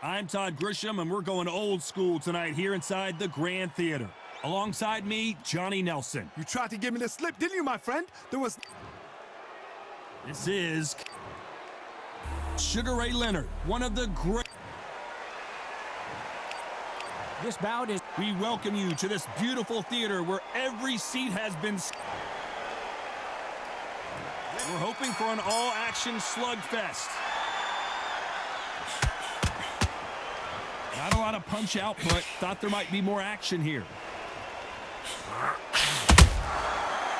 I'm Todd Grisham, and we're going old school tonight here inside the Grand Theater. Alongside me, Johnny Nelson. You tried to give me the slip, didn't you, my friend? This is Sugar Ray Leonard, one of the great. This bout is. We welcome you to this beautiful theater where every seat has been. We're hoping for an all-action slugfest. Not a lot of punch output. Thought there might be more action here.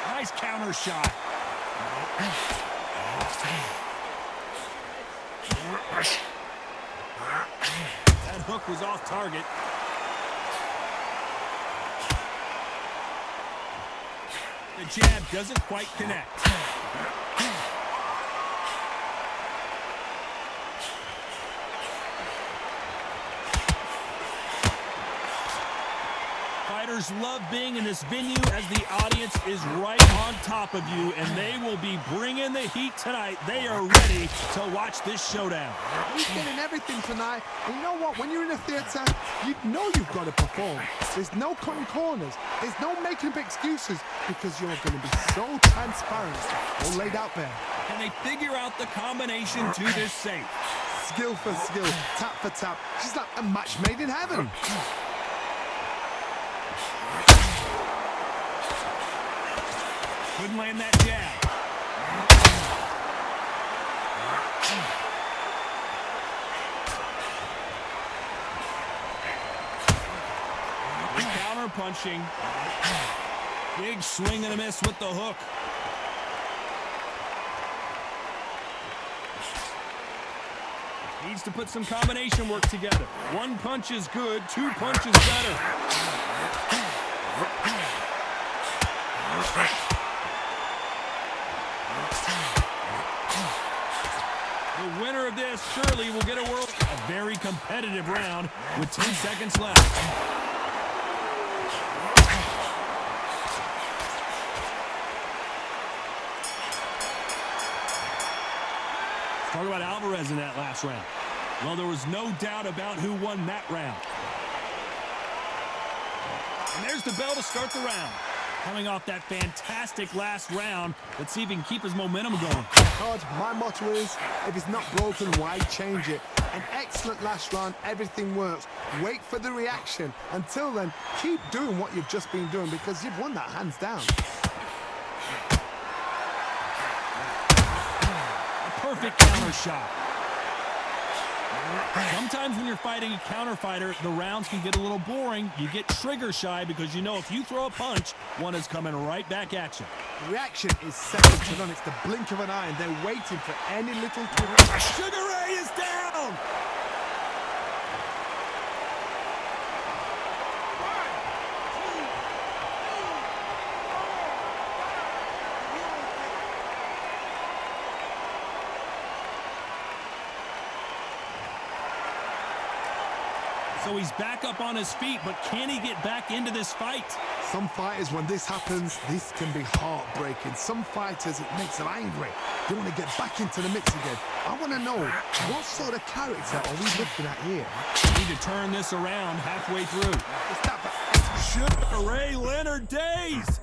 Nice counter shot. That hook was off target. The jab doesn't quite connect. Fighters love being in this venue as the audience is right on top of you, and they will be bringing the heat tonight. They are ready to watch this showdown. He's getting everything tonight. And you know what? When you're in a theater, you know you've got to perform. There's no cutting corners. There's no making up excuses because you're going to be so transparent, all laid out there. Can they figure out the combination to this safe? Skill for skill, tap for tap. She's like a match made in heaven. Couldn't land that jab. Big counter punching. Big swing and a miss with the hook. Needs to put some combination work together. One punch is good, two punches better. The winner of this surely will get a world. A very competitive round with 10 seconds left. Talk about Alvarez in that last round. Well, there was no doubt about who won that round. And there's the bell to start the round. Coming off that fantastic last round, let's see if he can keep his momentum going. Todd, my motto is, if it's not broken, why change it? An excellent last round, everything works. Wait for the reaction. Until then, keep doing what you've just been doing because you've won that hands down. A perfect counter shot. Sometimes when you're fighting a counter fighter, the rounds can get a little boring. You get trigger shy because you know if you throw a punch, one is coming right back at you. The reaction is second to none. It's the blink of an eye, and they're waiting for any little twist. Sugar Ray is down! So he's back up on his feet, but can he get back into this fight? Some fighters, when this happens, this can be heartbreaking. Some fighters, it makes them angry. They want to get back into the mix again. I want to know, what sort of character are we looking at here? Need to turn this around halfway through. Sugar Ray Leonard days!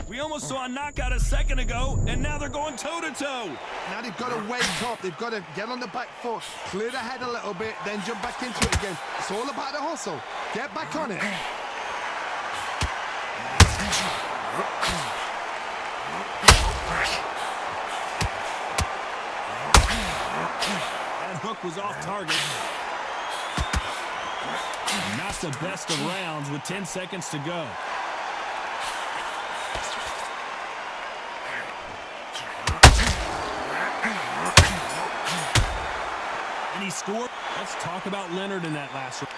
We almost saw a knockout a second ago, and now they're going toe-to-toe. Now they've got to wake up. They've got to get on the back foot, clear the head a little bit, then jump back into it again. It's all about the hustle. Get back on it. That hook was off target. Not the best of rounds with 10 seconds to go. And he scored. Let's talk about Leonard in that last round.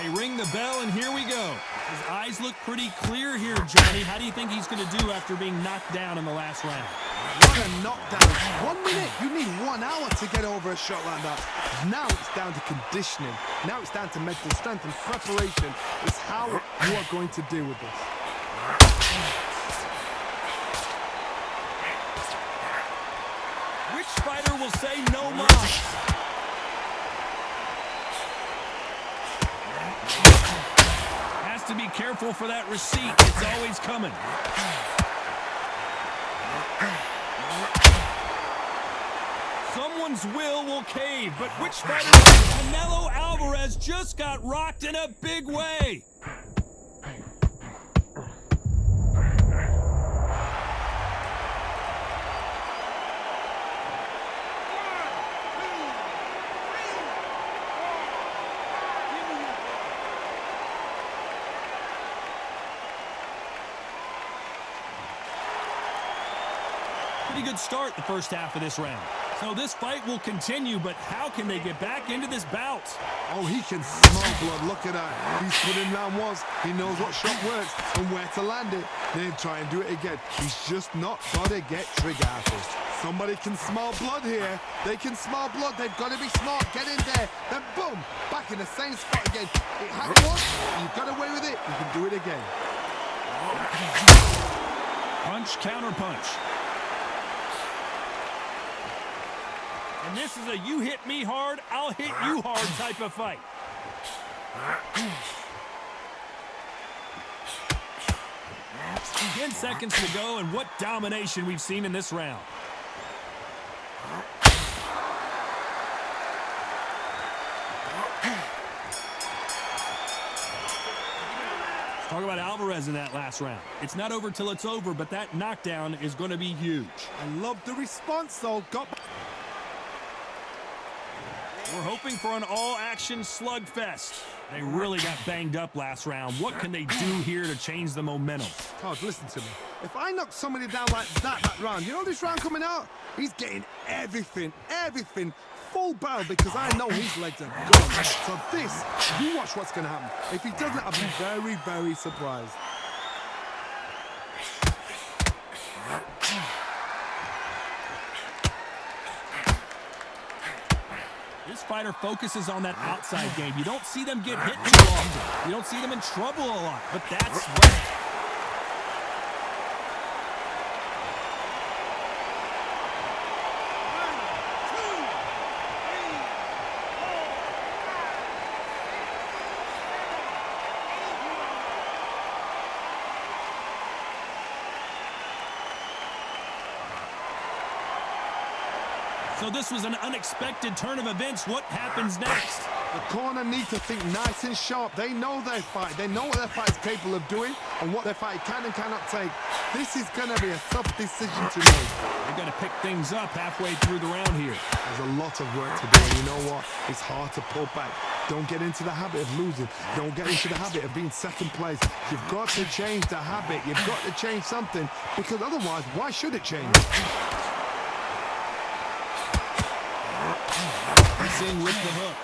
They ring the bell, and here we go. His eyes look pretty clear here, Johnny. How do you think he's going to do after being knocked down in the last round? What a knockdown. 1 minute. You need 1 hour to get over a shot like that. Now it's down to conditioning. Now it's down to mental strength and preparation. It's how you are going to deal with this. will say no mas. Has to be careful for that receipt. It's always coming. Someone's will cave, but which fighter? Canelo Alvarez just got rocked in a big way. Pretty good start the first half of this round. So this fight will continue, but how can they get back into this bout? Oh, he can smell blood. Look at that. He's put in round once. He knows what shot works and where to land it. Then try and do it again. He's just not got to get trigger happy. Somebody can smell blood here. They can smell blood. They've got to be smart. Get in there. Then boom, back in the same spot again. It happened once. You got away with it. You can do it again. Punch, counter punch. And this is a you hit me hard, I'll hit you hard type of fight. 10 seconds to go, and what domination we've seen in this round. Talk about Alvarez in that last round. It's not over till it's over, but that knockdown is going to be huge. I love the response, though. We're hoping for an all-action slugfest. They really got banged up last round. What can they do here to change the momentum? Todd, listen to me. If I knock somebody down like that round, you know this round coming out? He's getting everything, full barrel, because I know his legs are gone. So this, you watch what's going to happen. If he doesn't, I'll be very, very surprised. This fighter focuses on that outside game. You don't see them get hit too often. You don't see them in trouble a lot, but that's what... So this was an unexpected turn of events. What happens next? The corner need to think nice and sharp. They know their fight. They know what their fight is capable of doing and what their fight can and cannot take. This is going to be a tough decision to make. They've got to pick things up halfway through the round here. There's a lot of work to do, and you know what? It's hard to pull back. Don't get into the habit of losing. Don't get into the habit of being second place. You've got to change the habit. You've got to change something, because otherwise, why should it change? He's in with the hook.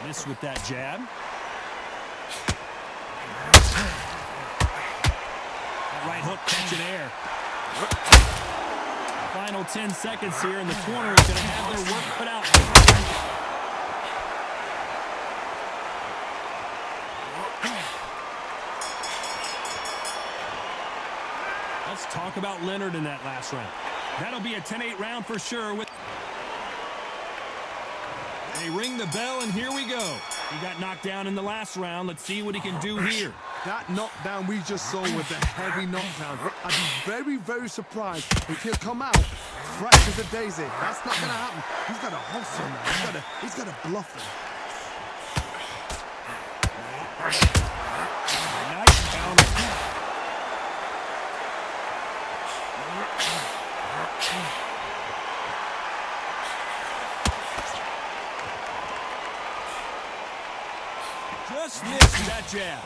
Miss with that jab. That right hook catching air. Final 10 seconds here, and the corner is going to have their work cut out. Let's talk about Leonard in that last round. That'll be a 10-8 round for sure. They ring the bell, and here we go. He got knocked down in the last round. Let's see what he can do here. That knockdown we just saw was a heavy knockdown. I'd be very, very surprised if he'll come out fresh as a daisy. That's not going to happen. He's got to hustle now. He's got to bluff him. Nice counter. Just missed that jab.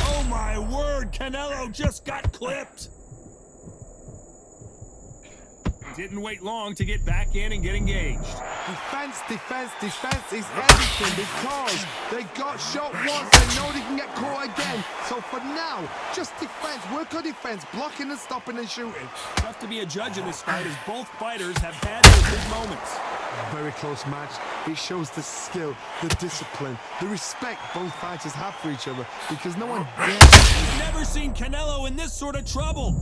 Oh my word, Canelo just got clipped. Didn't wait long to get back in and get engaged. Defense, defense, defense is everything because they got shot once and know they can get caught again. So for now, just defense, work on defense, blocking and stopping and shooting. Tough to be a judge in this fight as both fighters have had their big moments. Very close match. It shows the skill, the discipline, the respect both fighters have for each other because no one dares. We've never seen Canelo in this sort of trouble.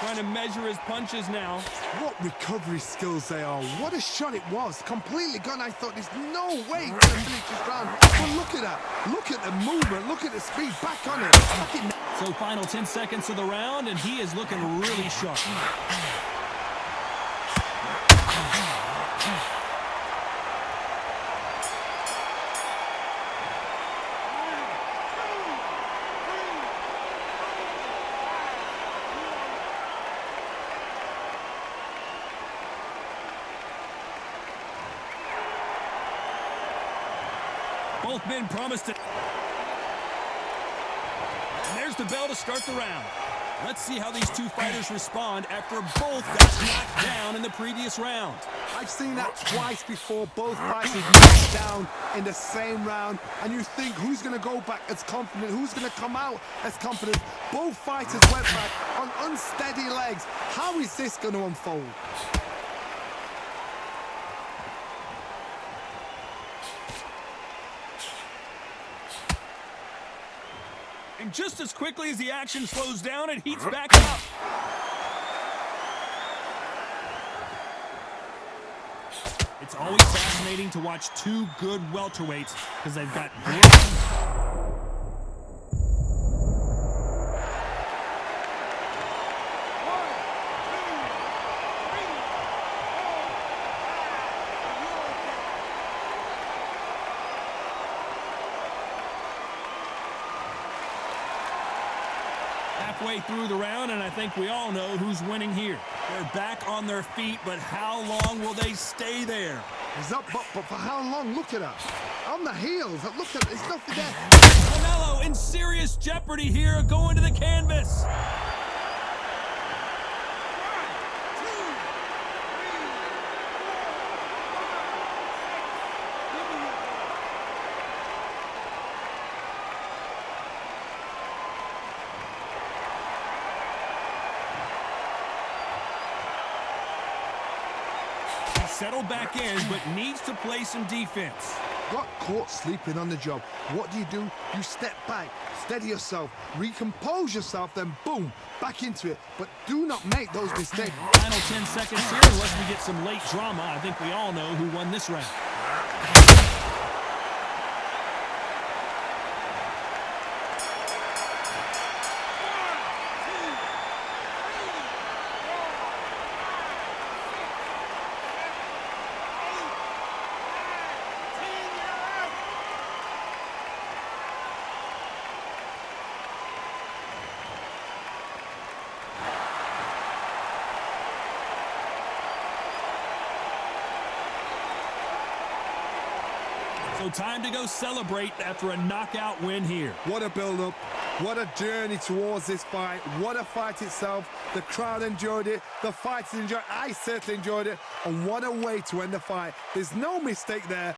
Trying to measure his punches now. What recovery skills they are. What a shot it was. Completely gone. I thought there's no way he's going to finish this round. But look at that. Look at the movement. Look at the speed. Back on it. So final 10 seconds of the round, and he is looking really sharp. Both men promised it. And there's the bell to start the round. Let's see how these two fighters respond after both got knocked down in the previous round. I've seen that twice before. Both fighters knocked down in the same round. And you think, who's going to go back as confident? Who's going to come out as confident? Both fighters went back on unsteady legs. How is this going to unfold? And just as quickly as the action slows down, it heats back up. It's always fascinating to watch two good welterweights because they've got halfway through the round, and I think we all know who's winning here. They're back on their feet, but how long will they stay there? He's up, but for how long? Look at that. On the heels. Look at it. There's nothing there. Canelo in serious jeopardy here, going to the canvas. Settled back in, but needs to play some defense. Got caught sleeping on the job. What do? You step back, steady yourself, recompose yourself, then boom, back into it. But do not make those mistakes. Final 10 seconds here, unless we get some late drama. I think we all know who won this round. So time to go celebrate after a knockout win here. What a build-up. What a journey towards this fight. What a fight itself. The crowd enjoyed it. The fighters enjoyed it. I certainly enjoyed it. And what a way to end the fight. There's no mistake there.